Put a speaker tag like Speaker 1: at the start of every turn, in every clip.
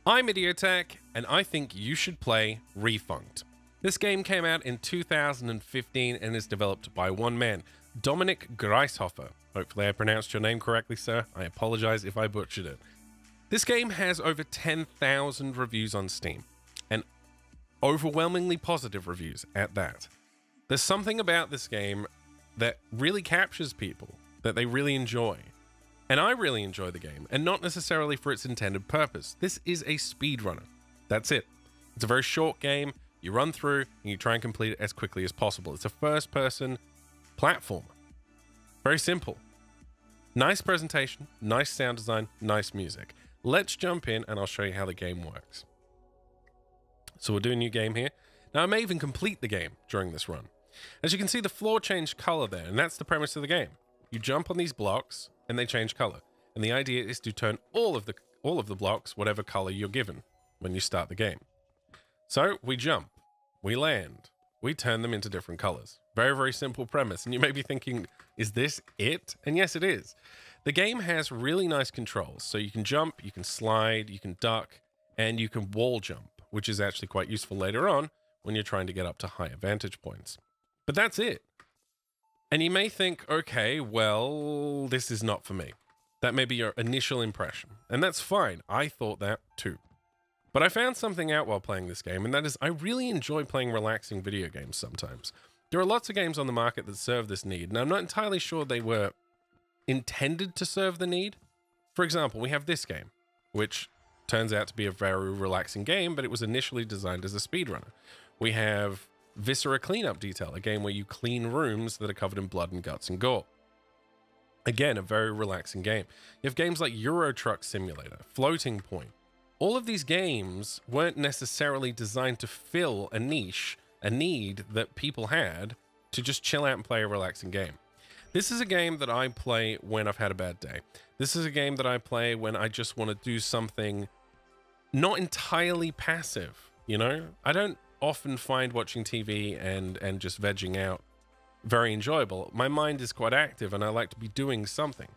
Speaker 1: I'm Idiotech, and I think you should play Refunct. This game came out in 2015 and is developed by one man, Dominik Greishofer. Hopefully I pronounced your name correctly, sir. I apologize if I butchered it. This game has over 10,000 reviews on Steam, and overwhelmingly positive reviews at that. There's something about this game that really captures people, that they really enjoy. And I really enjoy the game, and not necessarily for its intended purpose. This is a speedrunner. That's it. It's a very short game. You run through, and you try and complete it as quickly as possible. It's a first-person platformer. Very simple. Nice presentation, nice sound design, nice music. Let's jump in, and I'll show you how the game works. So we'll do a new game here. Now, I may even complete the game during this run. As you can see, the floor changed color there, and that's the premise of the game. You jump on these blocks, and they change color. And the idea is to turn all of the blocks whatever color you're given when you start the game. So we jump, we land, we turn them into different colors. Very, very simple premise. And you may be thinking, is this it? And yes, it is. The game has really nice controls. So you can jump, you can slide, you can duck, and you can wall jump, which is actually quite useful later on when you're trying to get up to higher vantage points. But that's it. And you may think, okay, well, this is not for me. That may be your initial impression. And that's fine. I thought that too. But I found something out while playing this game, and that is I really enjoy playing relaxing video games sometimes. There are lots of games on the market that serve this need, and I'm not entirely sure they were intended to serve the need. For example, we have this game, which turns out to be a very relaxing game, but it was initially designed as a speedrunner. We have Viscera Cleanup Detail, a game where you clean rooms that are covered in blood and guts and gore. Again, a very relaxing game. You have games like Euro Truck Simulator, Floating Point. All of these games weren't necessarily designed to fill a niche, a need that people had to just chill out and play a relaxing game. This is a game that I play when I've had a bad day. This is a game that I play when I just want to do something not entirely passive, you know? I don't often find watching TV and just vegging out very enjoyable. My mind is quite active and I like to be doing something.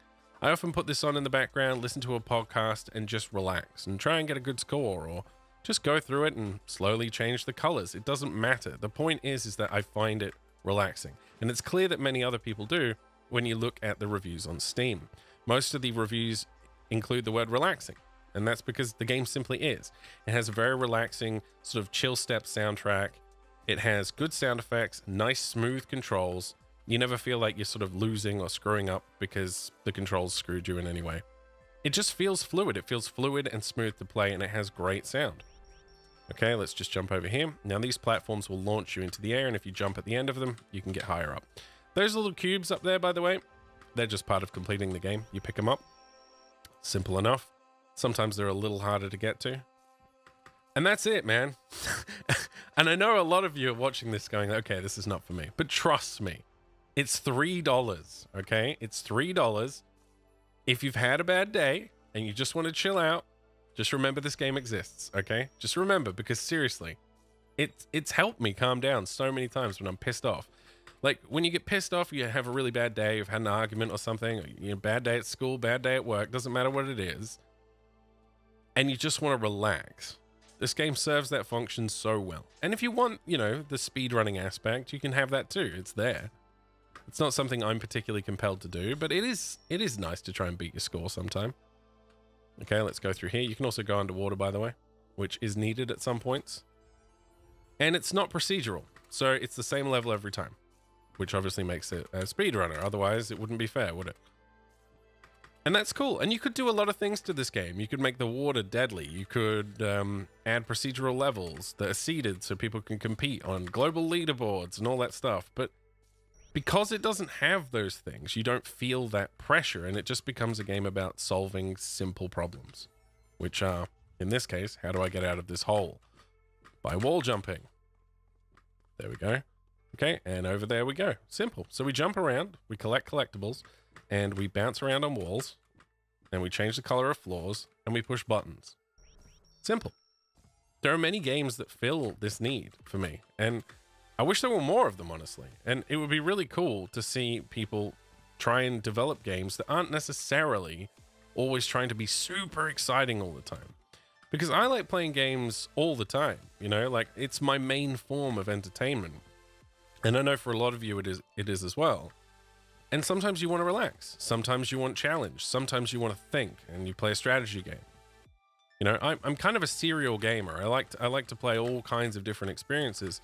Speaker 1: I often put this on in the background, listen to a podcast and just relax and try and get a good score, or just go through it and slowly change the colors. It doesn't matter. The point is that I find it relaxing. And it's clear that many other people do when you look at the reviews on Steam. Most of the reviews include the word relaxing. And that's because the game simply is. It has a very relaxing sort of chill step soundtrack. It has good sound effects, nice smooth controls. You never feel like you're sort of losing or screwing up because the controls screwed you in any way. It just feels fluid. It feels fluid and smooth to play, and it has great sound. Okay, let's just jump over here. Now these platforms will launch you into the air, and if you jump at the end of them, you can get higher up. Those little cubes up there, by the way, they're just part of completing the game. You pick them up. Simple enough. Sometimes they're a little harder to get to. And that's it, man. And I know a lot of you are watching this going, okay, this is not for me. But trust me, it's $3, okay? It's $3. If you've had a bad day and you just want to chill out, just remember this game exists, okay? Just remember, because seriously, it's helped me calm down so many times when I'm pissed off. Like, when you get pissed off, you have a really bad day, you've had an argument or something, or, you know, bad day at school, bad day at work, doesn't matter what it is, and you just want to relax. This game serves that function so well. And if you want, you know, the speedrunning aspect, you can have that too. It's there. It's not something I'm particularly compelled to do, but it is nice to try and beat your score sometime. Okay, let's go through here. You can also go underwater, by the way, which is needed at some points. And it's not procedural, so it's the same level every time, which obviously makes it a speedrunner. Otherwise, it wouldn't be fair, would it? And that's cool. And you could do a lot of things to this game. You could make the water deadly. You could add procedural levels that are seeded so people can compete on global leaderboards and all that stuff. But because it doesn't have those things, you don't feel that pressure, and it just becomes a game about solving simple problems, which are, in this case, how do I get out of this hole? By wall jumping. There we go. Okay, and over there we go. Simple. So we jump around, we collect collectibles, and we bounce around on walls, and we change the color of floors, and we push buttons. Simple. There are many games that fill this need for me, and I wish there were more of them, honestly. And it would be really cool to see people try and develop games that aren't necessarily always trying to be super exciting all the time. because I like playing games all the time, you know, like it's my main form of entertainment. And I know for a lot of you it is as well. And sometimes you want to relax. Sometimes you want challenge. Sometimes you want to think and you play a strategy game. You know, I'm kind of a serial gamer. I like to play all kinds of different experiences.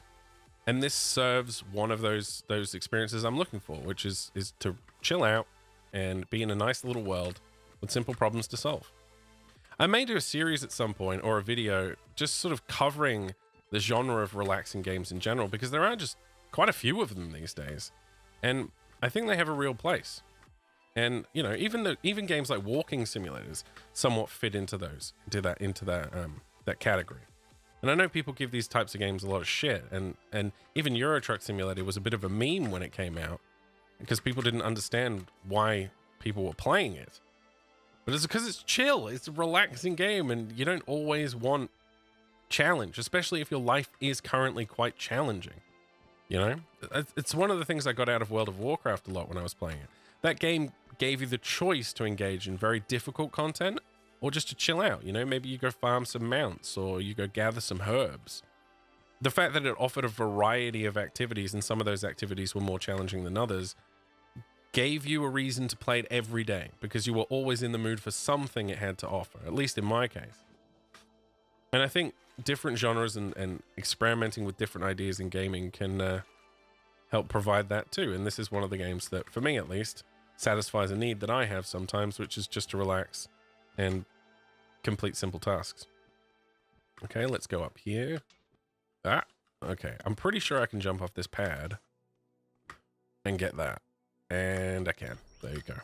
Speaker 1: And this serves one of those experiences I'm looking for, which is to chill out and be in a nice little world with simple problems to solve. I may do a series at some point or a video just sort of covering the genre of relaxing games in general, because there are just quite a few of them these days. And I think they have a real place. And, you know, even games like walking simulators somewhat fit into that category. And I know people give these types of games a lot of shit, and even Euro Truck Simulator was a bit of a meme when it came out because people didn't understand why people were playing it. But it's because it's chill, it's a relaxing game, and you don't always want challenge, especially if your life is currently quite challenging. You know, it's one of the things I got out of World of Warcraft a lot when I was playing it. That game gave you the choice to engage in very difficult content or just to chill out. You know, maybe you go farm some mounts or you go gather some herbs. The fact that it offered a variety of activities, and some of those activities were more challenging than others, gave you a reason to play it every day because you were always in the mood for something it had to offer, at least in my case. And I think different genres and experimenting with different ideas in gaming can help provide that too. And this is one of the games that, for me at least, satisfies a need that I have sometimes, which is just to relax and complete simple tasks. Okay, let's go up here. Okay. I'm pretty sure I can jump off this pad and get that. And I can. There you go.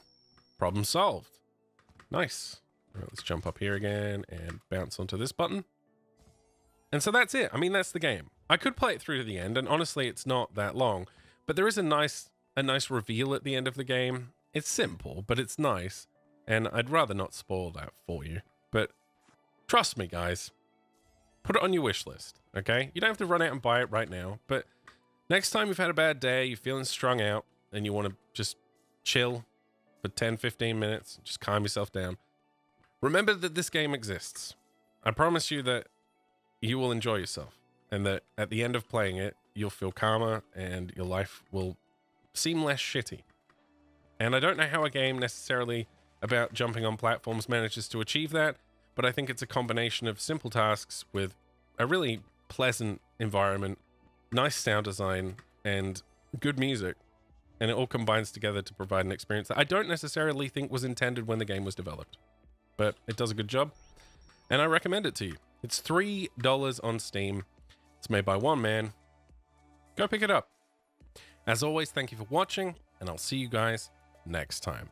Speaker 1: Problem solved. Nice. All right, let's jump up here again and bounce onto this button. And so that's it. I mean, that's the game. I could play it through to the end, and honestly, it's not that long. But there is a nice reveal at the end of the game. It's simple, but it's nice. And I'd rather not spoil that for you. But trust me, guys. Put it on your wish list, okay? You don't have to run out and buy it right now. But next time you've had a bad day, you're feeling strung out, and you want to just chill for 10, 15 minutes, just calm yourself down, remember that this game exists. I promise you that you will enjoy yourself, and that at the end of playing it, you'll feel calmer and your life will seem less shitty. And I don't know how a game necessarily about jumping on platforms manages to achieve that, but I think it's a combination of simple tasks with a really pleasant environment, nice sound design, and good music. And it all combines together to provide an experience that I don't necessarily think was intended when the game was developed. But it does a good job, and I recommend it to you. It's $3 on Steam. It's made by one man. Go pick it up. As always, thank you for watching, and I'll see you guys next time.